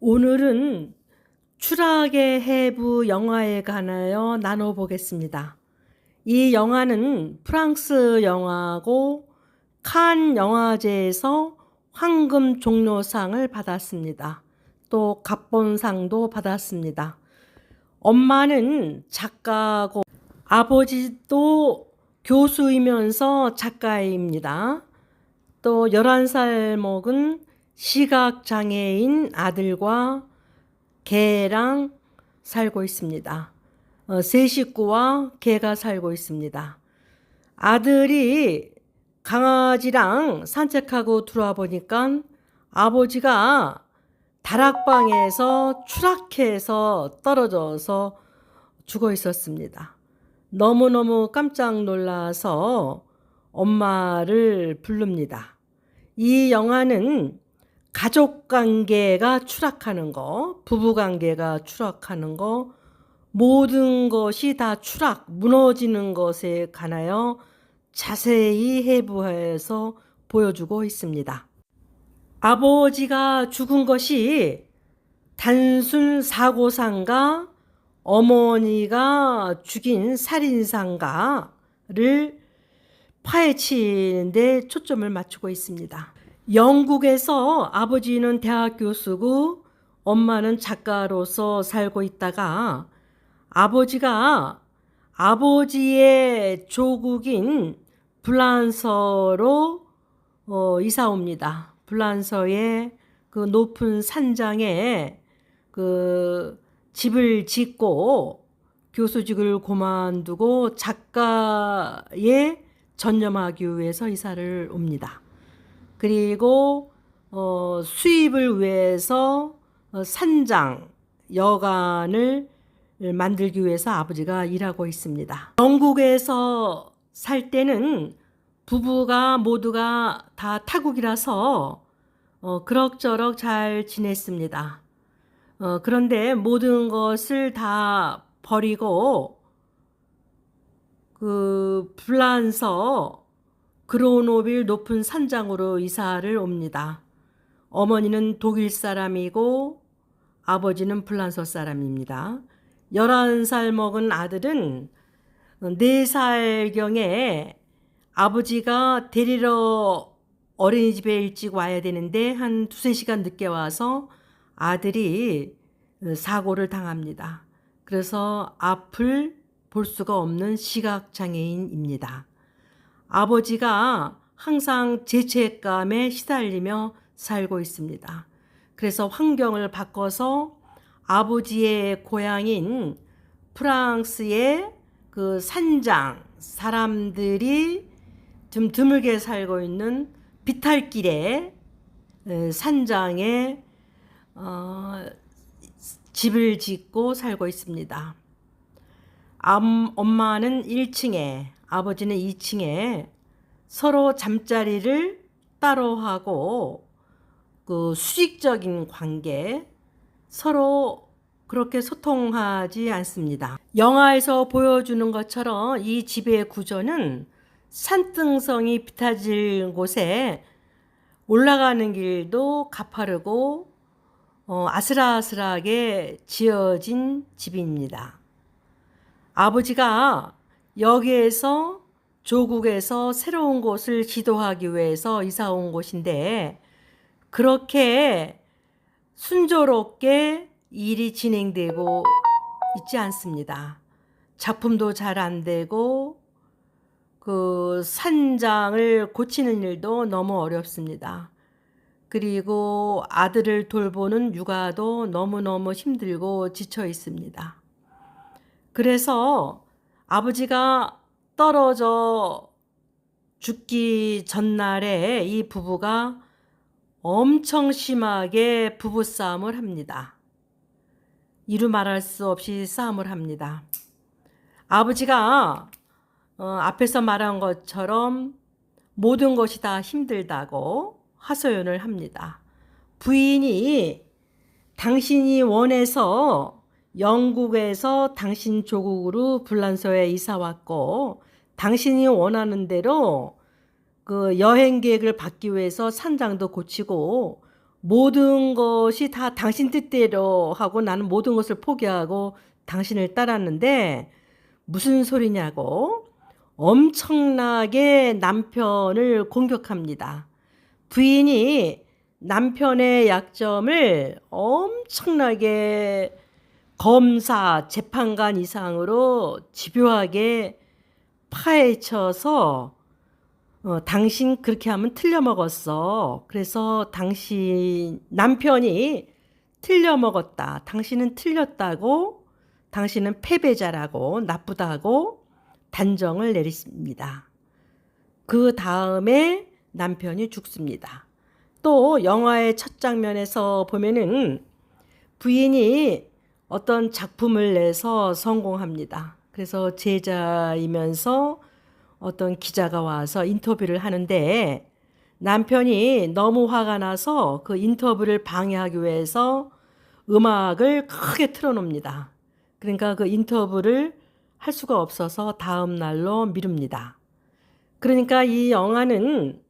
오늘은 추락의 해부 영화에 관하여 나눠보겠습니다. 이 영화는 프랑스 영화고 칸 영화제에서 황금 종려상을 받았습니다. 또 갑본상도 받았습니다. 엄마는 작가고 아버지도 교수이면서 작가입니다. 또 11살 먹은 시각장애인 아들과 개랑 살고 있습니다. 세 식구와 개가 살고 있습니다. 아들이 강아지랑 산책하고 들어와 보니까 아버지가 다락방에서 추락해서 떨어져서 죽어 있었습니다. 너무너무 깜짝 놀라서 엄마를 부릅니다. 이 영화는 가족관계가 추락하는 거, 부부관계가 추락하는 거, 모든 것이 다 무너지는 것에 관하여 자세히 해부해서 보여주고 있습니다. 아버지가 죽은 것이 단순 사고상가, 어머니가 죽인 살인상가를 파헤치는 데 초점을 맞추고 있습니다. 영국에서 아버지는 대학 교수고 엄마는 작가로서 살고 있다가 아버지가 아버지의 조국인 불란서로 이사 옵니다. 불란서의 그 높은 산장에 그 집을 짓고 교수직을 그만두고 작가에 전념하기 위해서 이사를 옵니다. 그리고 수입을 위해서 산장, 여관을 만들기 위해서 아버지가 일하고 있습니다. 영국에서 살 때는 부부가 모두가 다 타국이라서 그럭저럭 잘 지냈습니다. 그런데 모든 것을 다 버리고 그 불란서 그로노빌 높은 산장으로 이사를 옵니다. 어머니는 독일 사람이고 아버지는 불란서 사람입니다. 11살 먹은 아들은 4살경에 아버지가 데리러 어린이집에 일찍 와야 되는데 한 2-3시간 늦게 와서 아들이 사고를 당합니다. 그래서 앞을 볼 수가 없는 시각장애인입니다. 아버지가 항상 죄책감에 시달리며 살고 있습니다. 그래서 환경을 바꿔서 아버지의 고향인 프랑스의 그 산장, 사람들이 좀 드물게 살고 있는 비탈길에 산장에 집을 짓고 살고 있습니다. 엄마는 1층에, 아버지는 2층에 서로 잠자리를 따로 하고 그 수직적인 관계, 서로 그렇게 소통하지 않습니다. 영화에서 보여주는 것처럼 이 집의 구조는 산등성이 비탈진 곳에 올라가는 길도 가파르고 아슬아슬하게 지어진 집입니다. 아버지가 여기에서 조국에서 새로운 곳을 지도하기 위해서 이사 온 곳인데 그렇게 순조롭게 일이 진행되고 있지 않습니다. 작품도 잘 안 되고 그 산장을 고치는 일도 너무 어렵습니다. 그리고 아들을 돌보는 육아도 너무너무 힘들고 지쳐 있습니다. 그래서 아버지가 떨어져 죽기 전날에 이 부부가 엄청 심하게 부부싸움을 합니다. 이루 말할 수 없이 싸움을 합니다. 아버지가 앞에서 말한 것처럼 모든 것이 다 힘들다고 하소연을 합니다. 부인이 당신이 원해서 영국에서 당신 조국으로 불란서에 이사 왔고, 당신이 원하는 대로 그 여행 계획을 받기 위해서 산장도 고치고 모든 것이 다 당신 뜻대로 하고 나는 모든 것을 포기하고 당신을 따랐는데 무슨 소리냐고 엄청나게 남편을 공격합니다. 부인이 남편의 약점을 엄청나게 검사, 재판관 이상으로 집요하게 파헤쳐서 당신 그렇게 하면 틀려먹었어. 그래서 당신 남편이 틀려먹었다. 당신은 틀렸다고, 당신은 패배자라고, 나쁘다고 단정을 내렸습니다. 그 다음에 남편이 죽습니다. 또 영화의 첫 장면에서 보면은 부인이 어떤 작품을 내서 성공합니다. 그래서 제자이면서 어떤 기자가 와서 인터뷰를 하는데 남편이 너무 화가 나서 그 인터뷰를 방해하기 위해서 음악을 크게 틀어놓습니다. 그러니까 그 인터뷰를 할 수가 없어서 다음 날로 미룹니다. 그러니까 이 영화는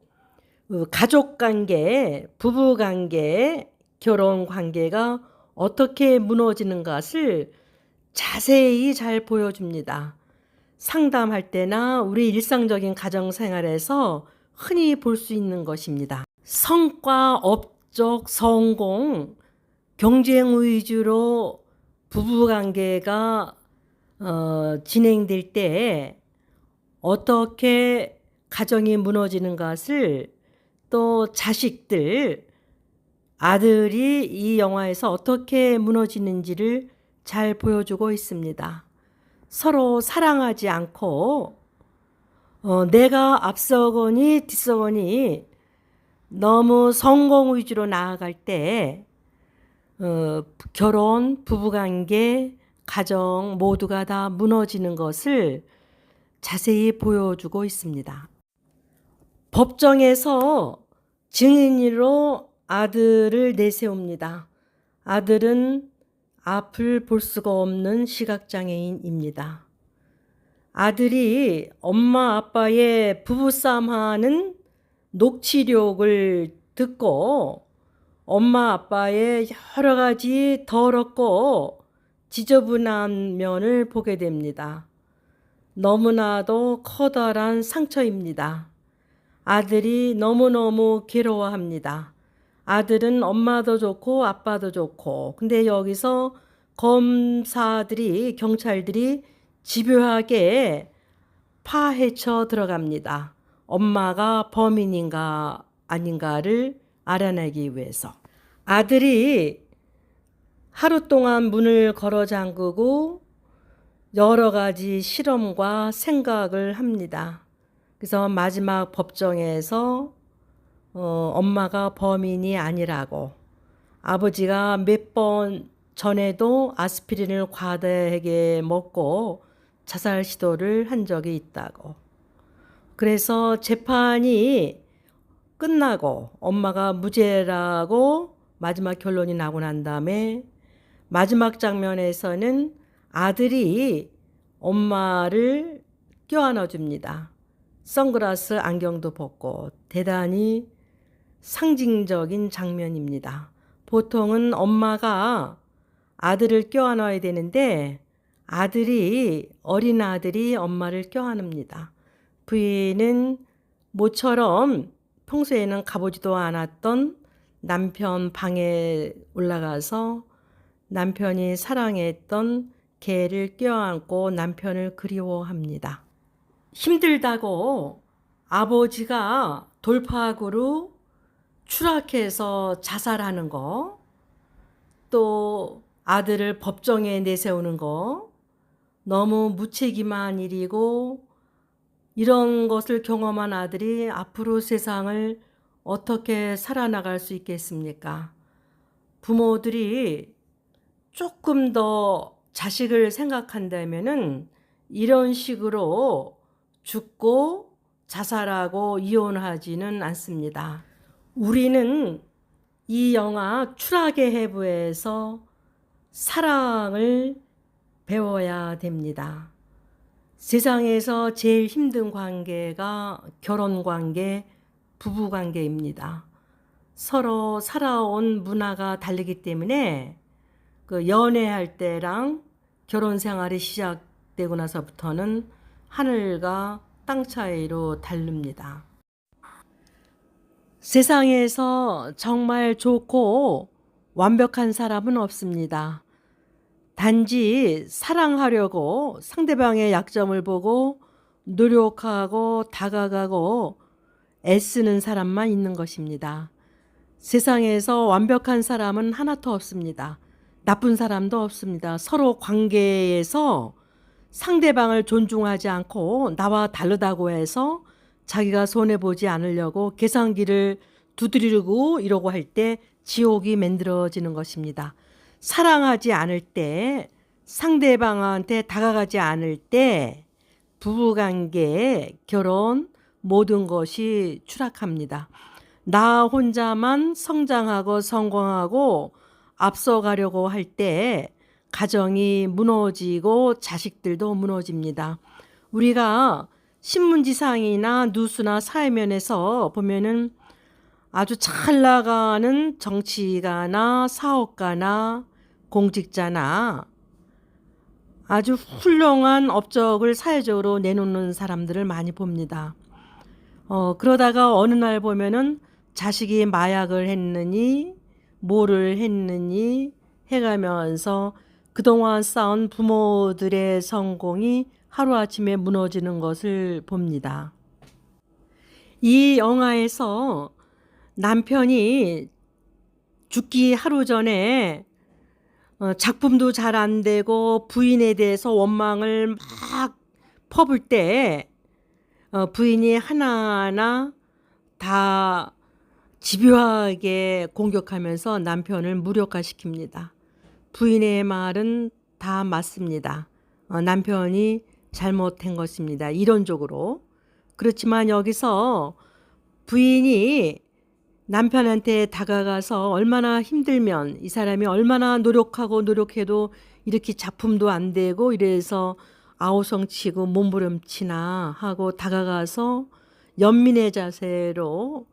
가족 관계, 부부 관계, 결혼 관계가 어떻게 무너지는 것을 자세히 잘 보여줍니다. 상담할 때나 우리 일상적인 가정 생활에서 흔히 볼 수 있는 것입니다. 성과, 업적, 성공, 경쟁 위주로 부부 관계가 진행될 때 어떻게 가정이 무너지는 것을 또 자식들, 아들이 이 영화에서 어떻게 무너지는지를 잘 보여주고 있습니다. 서로 사랑하지 않고 내가 앞서거니 뒤서거니 너무 성공 위주로 나아갈 때 결혼, 부부관계, 가정 모두가 다 무너지는 것을 자세히 보여주고 있습니다. 법정에서 증인으로 아들을 내세웁니다. 아들은 앞을 볼 수가 없는 시각장애인입니다. 아들이 엄마 아빠의 부부싸움하는 녹취록을 듣고 엄마 아빠의 여러 가지 더럽고 지저분한 면을 보게 됩니다. 너무나도 커다란 상처입니다. 아들이 너무너무 괴로워합니다. 아들은 엄마도 좋고 아빠도 좋고, 근데 여기서 검사들이, 경찰들이 집요하게 파헤쳐 들어갑니다. 엄마가 범인인가 아닌가를 알아내기 위해서. 아들이 하루 동안 문을 걸어 잠그고 여러 가지 실험과 생각을 합니다. 그래서 마지막 법정에서 엄마가 범인이 아니라고, 아버지가 몇 번 전에도 아스피린을 과다하게 먹고 자살 시도를 한 적이 있다고. 그래서 재판이 끝나고 엄마가 무죄라고 마지막 결론이 나고 난 다음에 마지막 장면에서는 아들이 엄마를 껴안아 줍니다. 선글라스 안경도 벗고 대단히 상징적인 장면입니다. 보통은 엄마가 아들을 껴안아야 되는데 어린 아들이 엄마를 껴안습니다. 부인은 모처럼 평소에는 가보지도 않았던 남편 방에 올라가서 남편이 사랑했던 개를 껴안고 남편을 그리워합니다. 힘들다고 아버지가 돌파구로 추락해서 자살하는 거, 또 아들을 법정에 내세우는 거, 너무 무책임한 일이고 이런 것을 경험한 아들이 앞으로 세상을 어떻게 살아나갈 수 있겠습니까? 부모들이 조금 더 자식을 생각한다면은 이런 식으로 죽고 자살하고 이혼하지는 않습니다. 우리는 이 영화 추락의 해부에서 사랑을 배워야 됩니다. 세상에서 제일 힘든 관계가 결혼 관계, 부부 관계입니다. 서로 살아온 문화가 다르기 때문에 그 연애할 때랑 결혼 생활이 시작되고 나서부터는 하늘과 땅 차이로 다릅니다. 세상에서 정말 좋고 완벽한 사람은 없습니다. 단지 사랑하려고 상대방의 약점을 보고 노력하고 다가가고 애쓰는 사람만 있는 것입니다. 세상에서 완벽한 사람은 하나도 없습니다. 나쁜 사람도 없습니다. 서로 관계에서 상대방을 존중하지 않고 나와 다르다고 해서 자기가 손해보지 않으려고 계산기를 두드리고 이러고 할 때 지옥이 만들어지는 것입니다. 사랑하지 않을 때, 상대방한테 다가가지 않을 때 부부관계, 결혼 모든 것이 추락합니다. 나 혼자만 성장하고 성공하고 앞서가려고 할 때 가정이 무너지고 자식들도 무너집니다. 우리가 신문지상이나 뉴스나 사회면에서 보면은 아주 잘 나가는 정치가나 사업가나 공직자나 아주 훌륭한 업적을 사회적으로 내놓는 사람들을 많이 봅니다. 그러다가 어느 날 보면은 자식이 마약을 했느니 뭐를 했느니 해가면서 그동안 쌓은 부모들의 성공이 하루아침에 무너지는 것을 봅니다. 이 영화에서 남편이 죽기 하루 전에 작품도 잘 안 되고 부인에 대해서 원망을 막 퍼붓을 때 부인이 하나하나 다 집요하게 공격하면서 남편을 무력화시킵니다. 부인의 말은 다 맞습니다. 남편이 잘못한 것입니다. 이론적으로. 그렇지만 여기서 부인이 남편한테 다가가서 얼마나 힘들면 이 사람이 얼마나 노력하고 노력해도 이렇게 작품도 안 되고 이래서 아우성치고 몸부림치나 하고 다가가서 연민의 자세로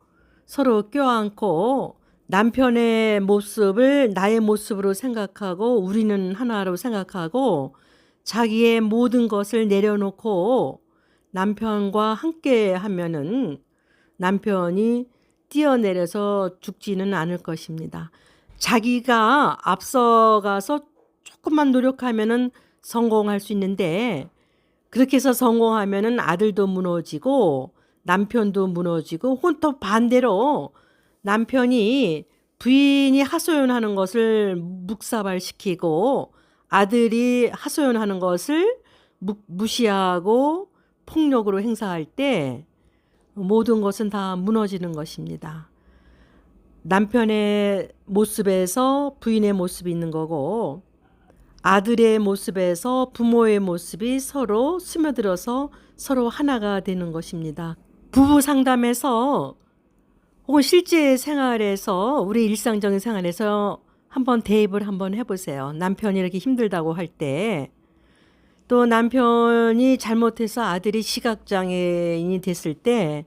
서로 껴안고 남편의 모습을 나의 모습으로 생각하고 우리는 하나로 생각하고 자기의 모든 것을 내려놓고 남편과 함께 하면은 남편이 뛰어내려서 죽지는 않을 것입니다. 자기가 앞서가서 조금만 노력하면은 성공할 수 있는데 그렇게 해서 성공하면은 아들도 무너지고 남편도 무너지고 또 반대로 남편이 부인이 하소연하는 것을 묵사발시키고 아들이 하소연하는 것을 무시하고 폭력으로 행사할 때 모든 것은 다 무너지는 것입니다. 남편의 모습에서 부인의 모습이 있는 거고 아들의 모습에서 부모의 모습이 서로 스며들어서 서로 하나가 되는 것입니다. 부부 상담에서 혹은 실제 생활에서 우리 일상적인 생활에서 한번 대입을 한번 해보세요. 남편이 이렇게 힘들다고 할 때 또 남편이 잘못해서 아들이 시각장애인이 됐을 때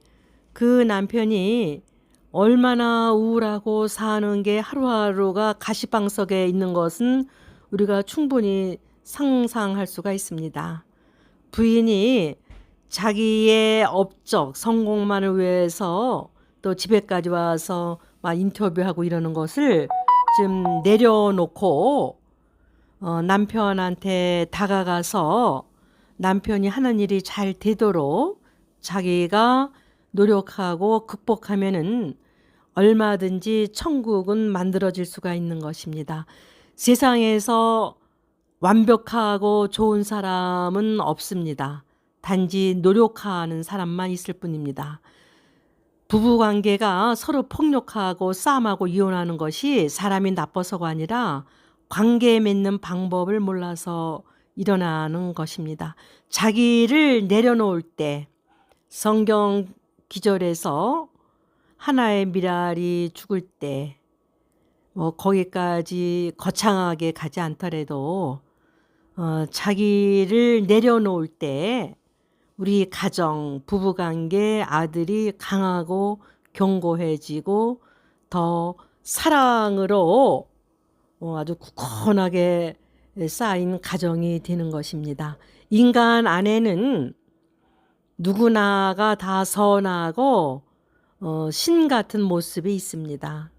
그 남편이 얼마나 우울하고 사는 게 하루하루가 가시방석에 있는 것은 우리가 충분히 상상할 수가 있습니다. 부인이 자기의 업적, 성공만을 위해서 또 집에까지 와서 막 인터뷰하고 이러는 것을 좀 내려놓고 남편한테 다가가서 남편이 하는 일이 잘 되도록 자기가 노력하고 극복하면은 얼마든지 천국은 만들어질 수가 있는 것입니다. 세상에서 완벽하고 좋은 사람은 없습니다. 단지 노력하는 사람만 있을 뿐입니다. 부부관계가 서로 폭력하고 싸움하고 이혼하는 것이 사람이 나빠서가 아니라 관계 맺는 방법을 몰라서 일어나는 것입니다. 자기를 내려놓을 때 성경 기절에서 하나의 미랄이 죽을 때 거기까지 거창하게 가지 않더라도 자기를 내려놓을 때 우리 가정, 부부관계, 아들이 강하고 견고해지고 더 사랑으로 아주 굳건하게 쌓인 가정이 되는 것입니다. 인간 안에는 누구나가 다 선하고 신 같은 모습이 있습니다.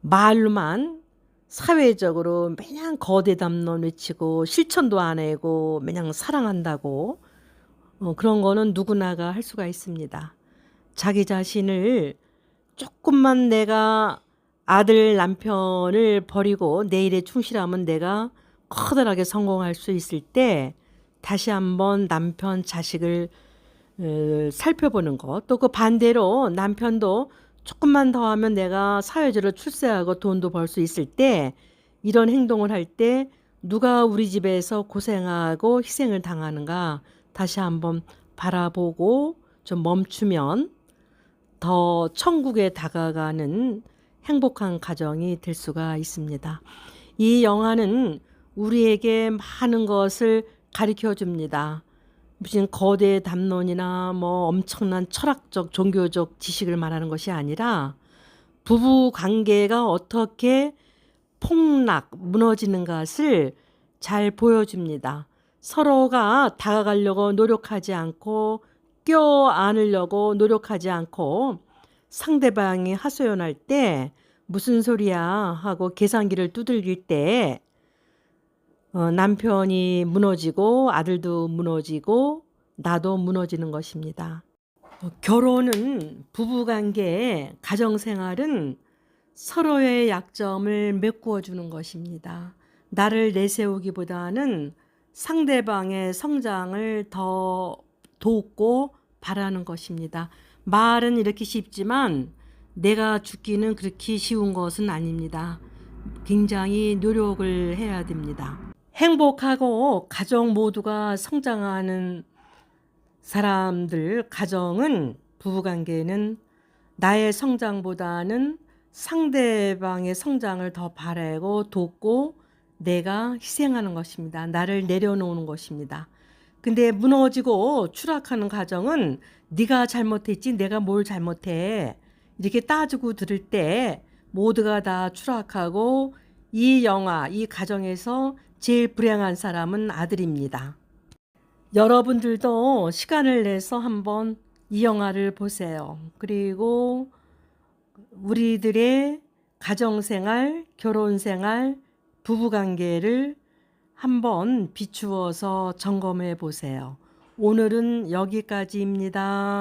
말로만 사회적으로 매냥 거대 담론 외치고 실천도 안 하고 매냥 사랑한다고 그런 거는 누구나가 할 수가 있습니다. 자기 자신을 조금만 내가 아들 남편을 버리고 내 일에 충실하면 내가 커다랗게 성공할 수 있을 때 다시 한번 남편 자식을 살펴보는 것, 또 그 반대로 남편도 조금만 더 하면 내가 사회적으로 출세하고 돈도 벌 수 있을 때 이런 행동을 할 때 누가 우리 집에서 고생하고 희생을 당하는가 다시 한번 바라보고 좀 멈추면 더 천국에 다가가는 행복한 가정이 될 수가 있습니다. 이 영화는 우리에게 많은 것을 가르쳐 줍니다. 무슨 거대 담론이나 뭐 엄청난 철학적 종교적 지식을 말하는 것이 아니라 부부 관계가 어떻게 폭락 무너지는 것을 잘 보여줍니다. 서로가 다가가려고 노력하지 않고 껴안으려고 노력하지 않고 상대방이 하소연할 때 무슨 소리야 하고 계산기를 두들길 때 남편이 무너지고 아들도 무너지고 나도 무너지는 것입니다. 결혼은 부부관계, 가정생활은 서로의 약점을 메꾸어 주는 것입니다. 나를 내세우기보다는 상대방의 성장을 더 돕고 바라는 것입니다. 말은 이렇게 쉽지만 내가 죽기는 그렇게 쉬운 것은 아닙니다. 굉장히 노력을 해야 됩니다. 행복하고 가정 모두가 성장하는 사람들, 가정은, 부부관계는 나의 성장보다는 상대방의 성장을 더 바라고 돕고 내가 희생하는 것입니다. 나를 내려놓는 것입니다. 근데 무너지고 추락하는 가정은 네가 잘못했지 내가 뭘 잘못해 이렇게 따지고 들을 때 모두가 다 추락하고 이 영화, 이 가정에서 제일 불행한 사람은 아들입니다. 여러분들도 시간을 내서 한번 이 영화를 보세요. 그리고 우리들의 가정생활, 결혼생활, 부부관계를 한번 비추어서 점검해 보세요. 오늘은 여기까지입니다.